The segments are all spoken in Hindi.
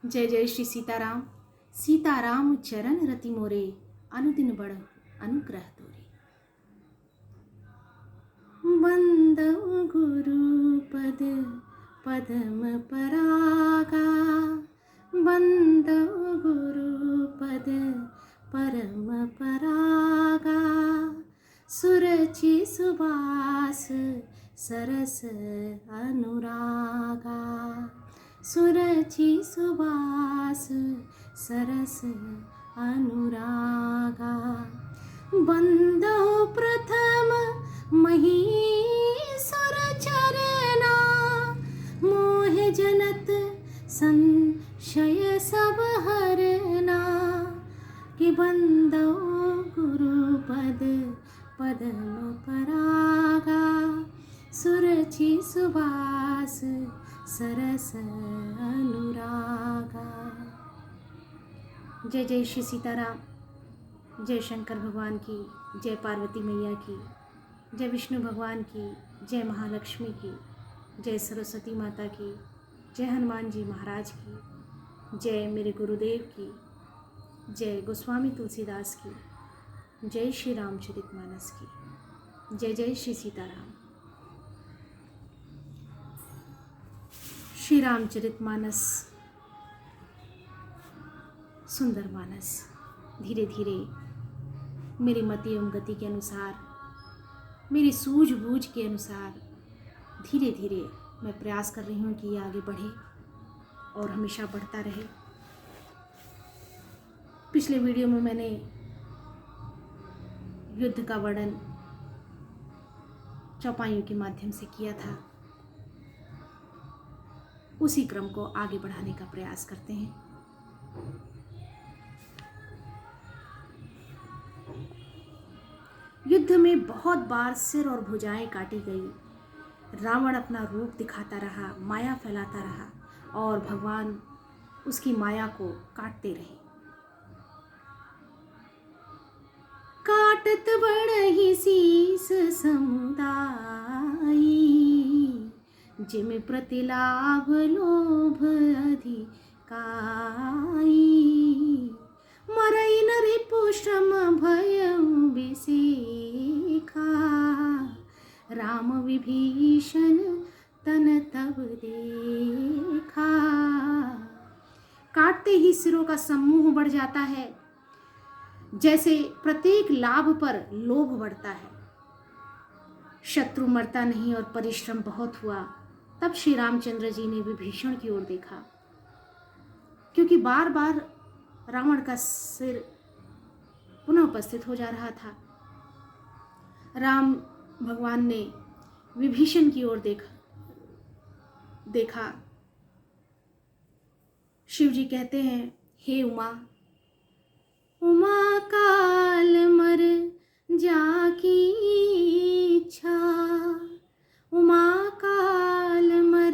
जय जय श्री सीताराम। सीताराम चरण रति मोरे, अनुदिन बढ़ अनुग्रह तोरे। बंदौ गुरु पद पदम परागा, बंदौ गुरु पद परम परागा। सुरचि सुबास सरस अनुरागा, सुरचि सुबास सरस अनुरागा। बंदौ प्रथम महीसुर चरना, मोह जनत संशय सब हरना। कि बंदौ गुरु पद पदम परागा, सुरचि सुबास सरस अनुरागा। जय जय श्री सीताराम। जय शंकर भगवान की, जय पार्वती मैया की, जय विष्णु भगवान की, जय महालक्ष्मी की, जय सरस्वती माता की, जय हनुमान जी महाराज की, जय मेरे गुरुदेव की, जय गोस्वामी तुलसीदास की, जय श्री रामचरितमानस की। जय जय श्री सीताराम। श्री रामचरितमानस सुंदर मानस। धीरे धीरे मेरी मति एवं गति के अनुसार, मेरी सूझबूझ के अनुसार धीरे धीरे मैं प्रयास कर रही हूँ कि ये आगे बढ़े और हमेशा बढ़ता रहे। पिछले वीडियो में मैंने युद्ध का वर्णन चौपाइयों के माध्यम से किया था। उसी क्रम को आगे बढ़ाने का प्रयास करते हैं। युद्ध में बहुत बार सिर और भुजाएं काटी गई। रावण अपना रूप दिखाता रहा, माया फैलाता रहा और भगवान उसकी माया को काटते रहे। काटत बढ़हि शीस समुदाई, जिम प्रतिलाभ लोभ अधिकाई। मरई न रिपु श्रम भयउ बिसेखा, राम विभीषण तन तब देखा। काटते ही सिरों का समूह बढ़ जाता है, जैसे प्रत्येक लाभ पर लोभ बढ़ता है। शत्रु मरता नहीं और परिश्रम बहुत हुआ। तब श्री रामचंद्र जी ने विभीषण की ओर देखा, क्योंकि बार बार रावण का सिर पुनः उपस्थित हो जा रहा था। राम भगवान ने विभीषण की ओर देखा। शिव जी कहते हैं, हे उमा, उमा काल मर जाकी इच्छा, उमा काल मर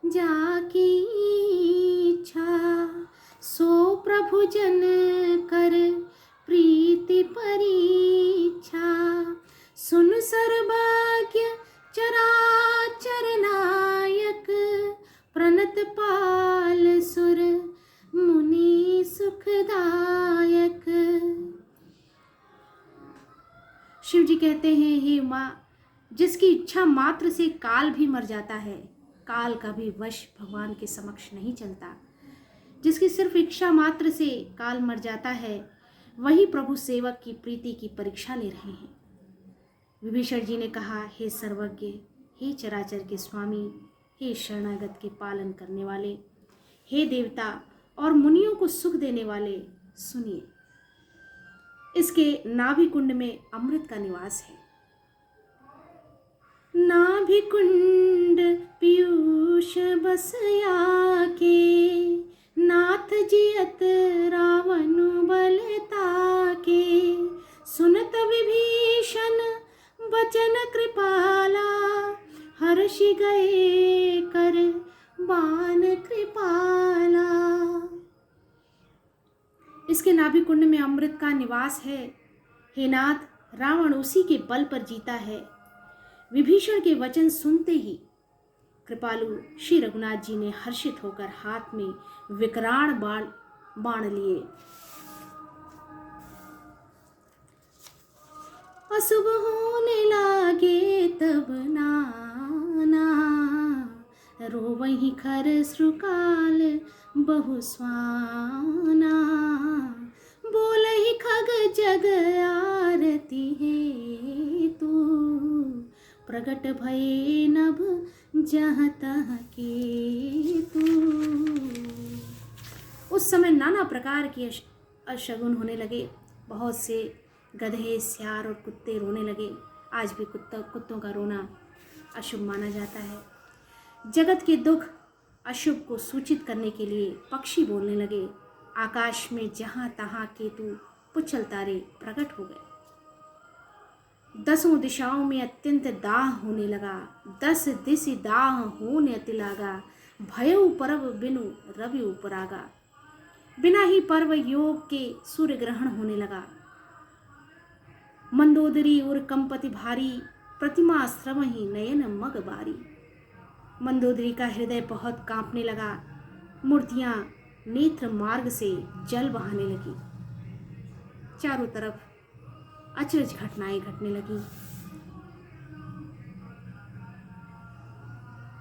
जाकी इच्छा। सो प्रभु जन कर प्रीति परीक्षा, सुन सर्वज्ञ चराचर नायक। प्रणत पाल सुर मुनि सुखदायक। शिव जी कहते हैं, हे उमा, जिसकी इच्छा मात्र से काल भी मर जाता है, काल का भी वश भगवान के समक्ष नहीं चलता। जिसकी सिर्फ इच्छा मात्र से काल मर जाता है, वही प्रभु सेवक की प्रीति की परीक्षा ले रहे हैं। विभीषण जी ने कहा, हे सर्वज्ञ, हे चराचर के स्वामी, हे शरणागत के पालन करने वाले, हे देवता और मुनियों को सुख देने वाले, सुनिए। इसके नाभि कुंड में अमृत का निवास है। नाभि कुंड पीयूष बसया के, नाथ जियत रावण बलता के। सुनत विभीषण बचन कृपाला, हर्षि गए कर बाण कृपाला। इसके नाभि कुंड में अमृत का निवास है। हे नाथ, रावण उसी के बल पर जीता है। विभीषण के वचन सुनते ही कृपालु श्री रघुनाथ जी ने हर्षित होकर हाथ में विकराल बाण लिए। अशुभ होने लागे तब नाना, रोवहि खर श्रुकाल बहु स्वाना, बोलहि खग जग आरती है तू, प्रगट भये नभ जहाँ तहाँ के तू। उस समय नाना प्रकार के अशगुन होने लगे। बहुत से गधे, सियार और कुत्ते रोने लगे। आज भी कुत्तों का रोना अशुभ माना जाता है। जगत के दुख अशुभ को सूचित करने के लिए पक्षी बोलने लगे। आकाश में जहाँ तहाँ केतु पुच्छल तारे प्रकट हो गए। 10 दिशाओं में अत्यंत दाह होने लगा। 10 दिशि दाह होने अति लागा, भयउ परब बिनु रवि उपरागा। बिना ही पर्व योग के सूर्य ग्रहण होने लगा। मंदोदरी और कंपति भारी, प्रतिमा श्रवहि नयन मग बारी। मंदोदरी का हृदय बहुत कांपने लगा। मूर्तियां नेत्र मार्ग से जल बहाने लगी। चारों तरफ अचरज घटनाएं घटने लगी।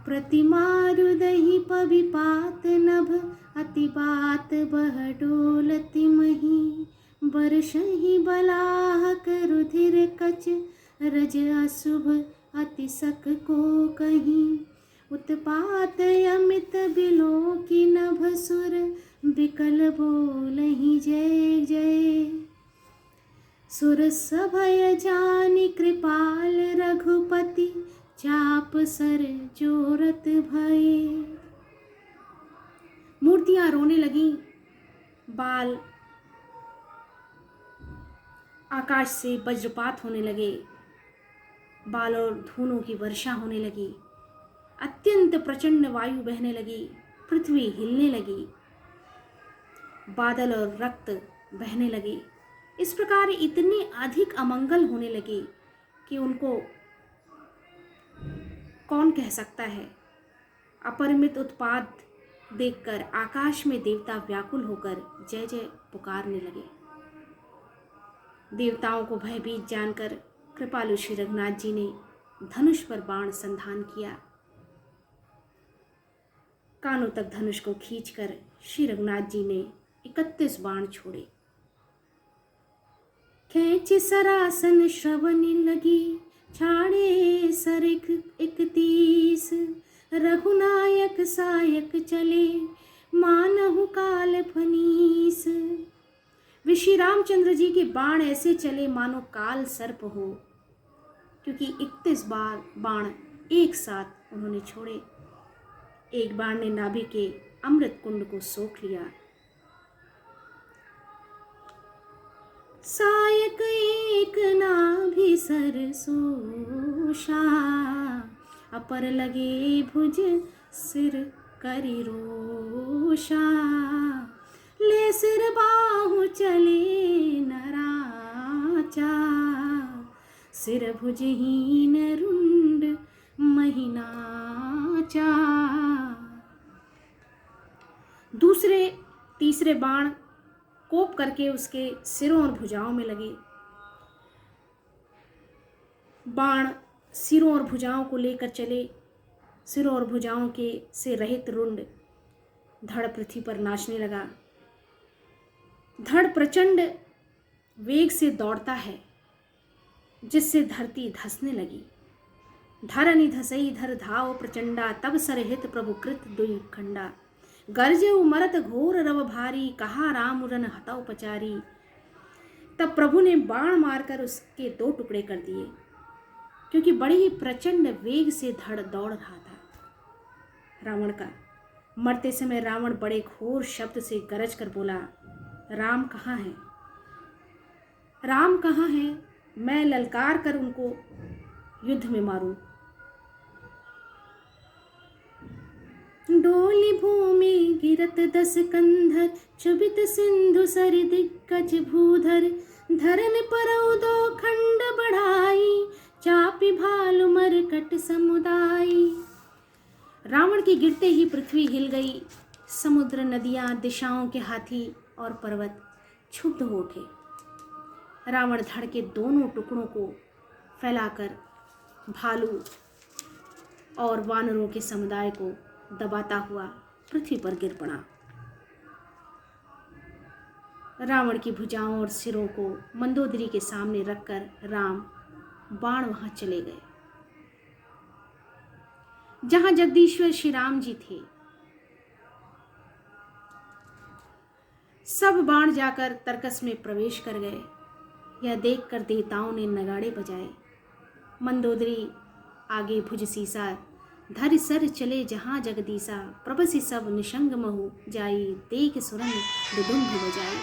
प्रतिमा रुदहि पविपात नभ, अति बात बह डोलति मही। बरसहि बलाहक रुधिर कच, रज अशुभ अति सक को कहीं। उत्पात अमित बिलो की नभ सुर, बिकल बोलहि जय जय। सुर सभय जानि कृपाल रघुपति, चाप सर जोरत भये। मूर्तियां रोने लगी। बाल आकाश से वज्रपात होने लगे। बाल और धूलों की वर्षा होने लगी। अत्यंत प्रचंड वायु बहने लगी। पृथ्वी हिलने लगी। बादल और रक्त बहने लगे। इस प्रकार इतने अधिक अमंगल होने लगे कि उनको कौन कह सकता है। अपरिमित उत्पात देखकर आकाश में देवता व्याकुल होकर जय जय पुकारने लगे। देवताओं को भयभीत जानकर कृपालु श्री रघुनाथ जी ने धनुष पर बाण संधान किया। कानों तक धनुष को खींचकर श्री रघुनाथ जी ने 31 बाण छोड़े। खेच सरासन श्रवण लगी, छाड़े सर 31। रघुनायक सायक चले, मानहु काल फनीस। वे श्री रामचंद्र जी के बाण ऐसे चले मानो काल सर्प हो, क्योंकि 31 बार बाण एक साथ उन्होंने छोड़े। एक बाण ने नाभि के अमृत कुंड को सोख लिया। सायक एक नाभि सरसोषा, अपर लगे भुज सिर करि रोषा। ले सिर बाहु चले नराचा, सिर भुजहीन रुंड महिनाचा। दूसरे तीसरे बाण कोप करके उसके सिरों और भुजाओं में लगे। बाण सिरों और भुजाओं को लेकर चले। सिरों और भुजाओं के से रहित रुंड धड़ पृथ्वी पर नाचने लगा। धड़ प्रचंड वेग से दौड़ता है, जिससे धरती धंसने लगी। धरनि धसई धर धाव प्रचंडा, तब सरहित प्रभु कृत दुई खंडा। गर्जे उमरत घोर रव भारी, कहा राम रन हतौ पचारी। तब प्रभु ने बाण मारकर उसके 2 टुकड़े कर दिए, क्योंकि बड़ी ही प्रचंड वेग से धड़ दौड़ रहा था रावण का। मरते समय रावण बड़े घोर शब्द से गरज कर बोला, राम कहाँ है? राम कहाँ है? मैं ललकार कर उनको युद्ध में मारूं। डोली भूमि गिरत 10 कंधर, चुबित सिंधु सरि दिग्गज भूधर। धरन परौ 2 खंड बढ़ाई, चापि भालु मरकट समुदाई। रावण के गिरते ही पृथ्वी हिल गई। समुद्र, नदियां, दिशाओं के हाथी और पर्वत क्षुब्ध हो उठे। रावण धड़ के दोनों टुकड़ों को फैलाकर भालू और वानरों के समुदाय को दबाता हुआ पृथ्वी पर गिर पड़ा। रावण की भुजाओं और सिरों को मंदोदरी के सामने रखकर राम बाण वहां चले गए जहां जगदीश्वर श्री राम जी थे। सब बाण जाकर तरकस में प्रवेश कर गए। यह देखकर देवताओं ने नगाड़े बजाए। मंदोदरी आगे भुज सीसा, धरि सर चले जहां जगदीसा, प्रभसि सब निशंग महु जाई, देख सुरन दुदुम्भ बजाई।